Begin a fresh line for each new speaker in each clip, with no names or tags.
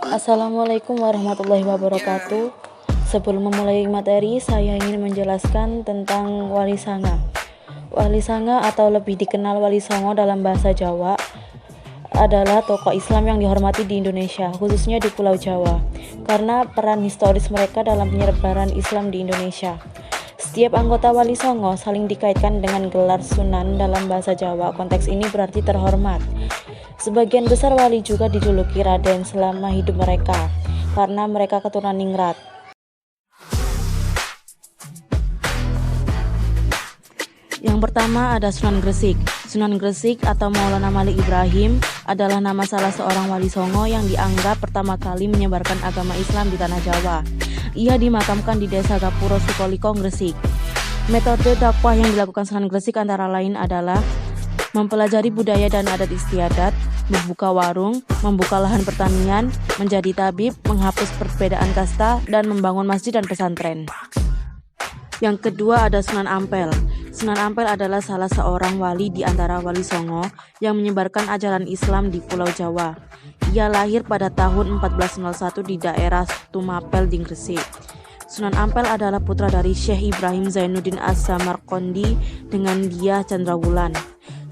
Assalamualaikum warahmatullahi wabarakatuh. Sebelum memulai materi, saya ingin menjelaskan tentang Wali Sanga. Wali Sanga atau lebih dikenal Wali Songo dalam bahasa Jawa adalah tokoh Islam yang dihormati di Indonesia, khususnya di Pulau Jawa, karena peran historis mereka dalam penyebaran Islam di Indonesia. Setiap anggota Wali Songo saling dikaitkan dengan gelar Sunan dalam bahasa Jawa. Konteks ini berarti terhormat. Sebagian besar wali juga dijuluki Raden selama hidup mereka, karena mereka keturunan ningrat. Yang pertama ada Sunan Gresik. Sunan Gresik atau Maulana Malik Ibrahim adalah nama salah seorang wali Songo yang dianggap pertama kali menyebarkan agama Islam di tanah Jawa. Ia dimakamkan di desa Gapuro Sukoliko, Gresik. Metode dakwah yang dilakukan Sunan Gresik antara lain adalah mempelajari budaya dan adat istiadat, membuka warung, membuka lahan pertanian, menjadi tabib, menghapus perbedaan kasta, dan membangun masjid dan pesantren. Yang kedua ada Sunan Ampel. Sunan Ampel adalah salah seorang wali di antara wali Songo yang menyebarkan ajaran Islam di Pulau Jawa. Ia lahir pada tahun 1401 di daerah Tumapel di Gresik. Sunan Ampel adalah putra dari Syekh Ibrahim Zainuddin As-Samarqandi dengan Diah Chandrawulan.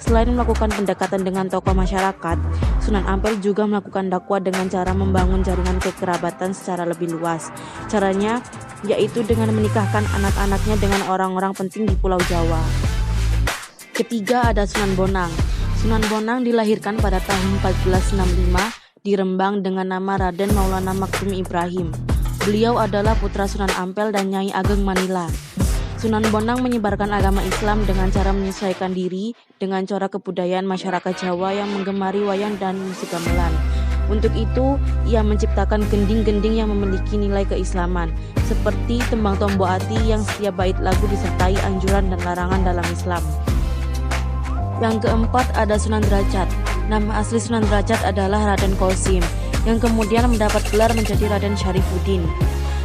Selain melakukan pendekatan dengan tokoh masyarakat, Sunan Ampel juga melakukan dakwah dengan cara membangun jaringan kekerabatan secara lebih luas. Caranya yaitu dengan menikahkan anak-anaknya dengan orang-orang penting di Pulau Jawa. Ketiga ada Sunan Bonang. Sunan Bonang dilahirkan pada tahun 1465 di Rembang dengan nama Raden Maulana Maktum Ibrahim. Beliau adalah putra Sunan Ampel dan Nyai Ageng Manila. Sunan Bonang menyebarkan agama Islam dengan cara menyesuaikan diri dengan corak kebudayaan masyarakat Jawa yang menggemari wayang dan musik gamelan. Untuk itu, ia menciptakan gending-gending yang memiliki nilai keislaman, seperti tembang Tombo Ati yang setiap bait lagu disertai anjuran dan larangan dalam Islam. Yang keempat ada Sunan Derajat. Nama asli Sunan Derajat adalah Raden Qasim, yang kemudian mendapat gelar menjadi Raden Syarifuddin.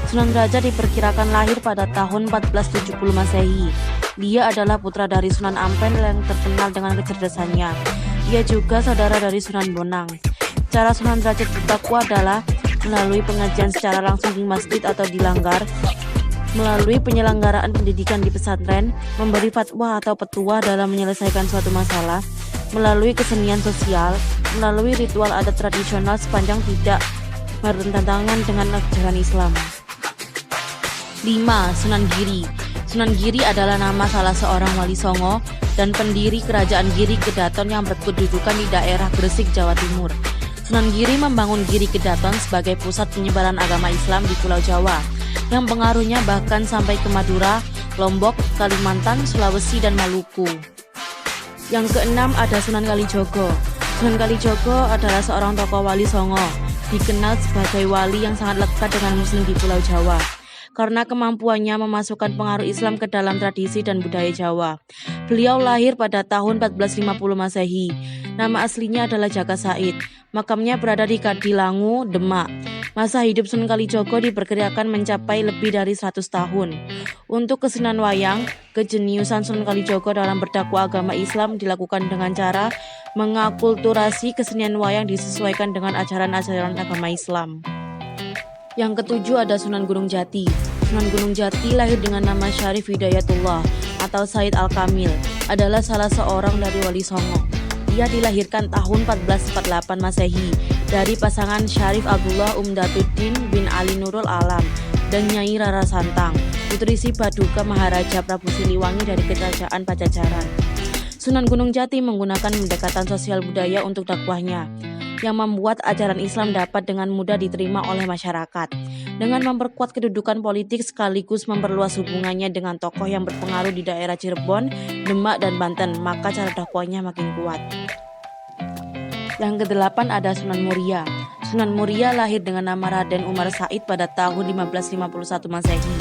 Sunan Derajat diperkirakan lahir pada tahun 1470 Masehi. Dia adalah putra dari Sunan Ampel yang terkenal dengan kecerdasannya. Ia juga saudara dari Sunan Bonang. Cara Sunan Derajat berdakwah adalah melalui pengajian secara langsung di masjid atau di langgar, melalui penyelenggaraan pendidikan di pesantren, memberi fatwa atau petua dalam menyelesaikan suatu masalah, melalui kesenian sosial, melalui ritual adat tradisional sepanjang tidak bertentangan dengan ajaran Islam. 5. Sunan Giri. Sunan Giri adalah nama salah seorang wali Songo dan pendiri kerajaan Giri Kedaton yang berkedudukan di daerah Gresik, Jawa Timur. Sunan Giri membangun Giri Kedaton sebagai pusat penyebaran agama Islam di Pulau Jawa, yang pengaruhnya bahkan sampai ke Madura, Lombok, Kalimantan, Sulawesi, dan Maluku. Yang keenam ada Sunan Kalijogo. Sunan Kalijogo adalah seorang tokoh wali Songo, dikenal sebagai wali yang sangat lekat dengan Muslim di Pulau Jawa karena kemampuannya memasukkan pengaruh Islam ke dalam tradisi dan budaya Jawa. Beliau lahir pada tahun 1450 Masehi. Nama aslinya adalah Jaka Said. Makamnya berada di Kadilangu, Demak. Masa hidup Sunan Kalijogo diperkirakan mencapai lebih dari 100 tahun. Untuk kesenian wayang, kejeniusan Sunan Kalijogo dalam berdakwah agama Islam dilakukan dengan cara mengakulturasi kesenian wayang disesuaikan dengan ajaran-ajaran agama Islam. Yang ketujuh ada Sunan Gunung Jati. Sunan Gunung Jati lahir dengan nama Syarif Hidayatullah atau Said Al-Kamil, adalah salah seorang dari wali Songo. Ia dilahirkan tahun 1448 Masehi dari pasangan Syarif Abdullah Umdatuddin bin Ali Nurul Alam dan Nyai Rara Santang, putri si Paduka Maharaja Prabu Siliwangi dari Kerajaan Pajajaran. Sunan Gunung Jati menggunakan pendekatan sosial budaya untuk dakwahnya, yang membuat ajaran Islam dapat dengan mudah diterima oleh masyarakat. Dengan memperkuat kedudukan politik sekaligus memperluas hubungannya dengan tokoh yang berpengaruh di daerah Cirebon, Demak, dan Banten, maka cara dakwahnya makin kuat. Yang kedelapan ada Sunan Muria. Sunan Muria lahir dengan nama Raden Umar Said pada tahun 1551 Masehi.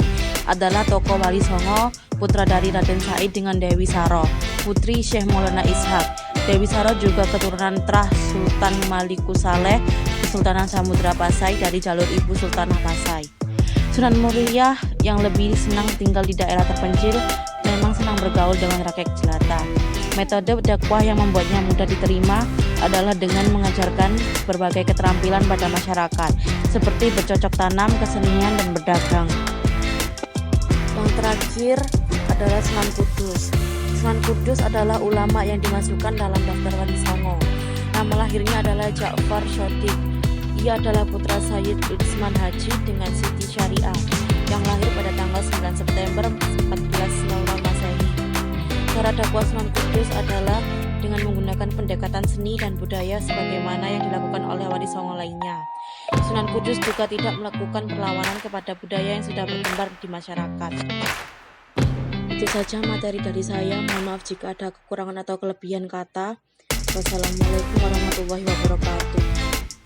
Adalah tokoh wali Songo, putra dari Raden Said dengan Dewi Saro, putri Syekh Maulana Ishak. Dewi Saro juga keturunan Trah Sultan Malikus Saleh, Kesultanan Samudra Pasai dari jalur ibu Sultanah Pasai. Sunan Muria yang lebih senang tinggal di daerah terpencil, memang senang bergaul dengan rakyat jelata. Metode dakwah yang membuatnya mudah diterima adalah dengan mengajarkan berbagai keterampilan pada masyarakat, seperti bercocok tanam, kesenian, dan berdagang. Yang terakhir adalah Sunan Kudus. Sunan Kudus adalah ulama yang dimasukkan dalam daftar Wali Songo. Nama lahirnya adalah Ja'far Shodiq. Ia adalah putra Sayyid Utsman Haji dengan Siti Syariah yang lahir pada tanggal 9 September 1400 Masehi. Cara dakwah Sunan Kudus adalah dengan menggunakan pendekatan seni dan budaya sebagaimana yang dilakukan oleh Wali Songo lainnya. Sunan Kudus juga tidak melakukan perlawanan kepada budaya yang sudah berkembang di masyarakat. Itu saja materi dari saya. Mohon maaf jika ada kekurangan atau kelebihan kata. Wassalamualaikum warahmatullahi wabarakatuh.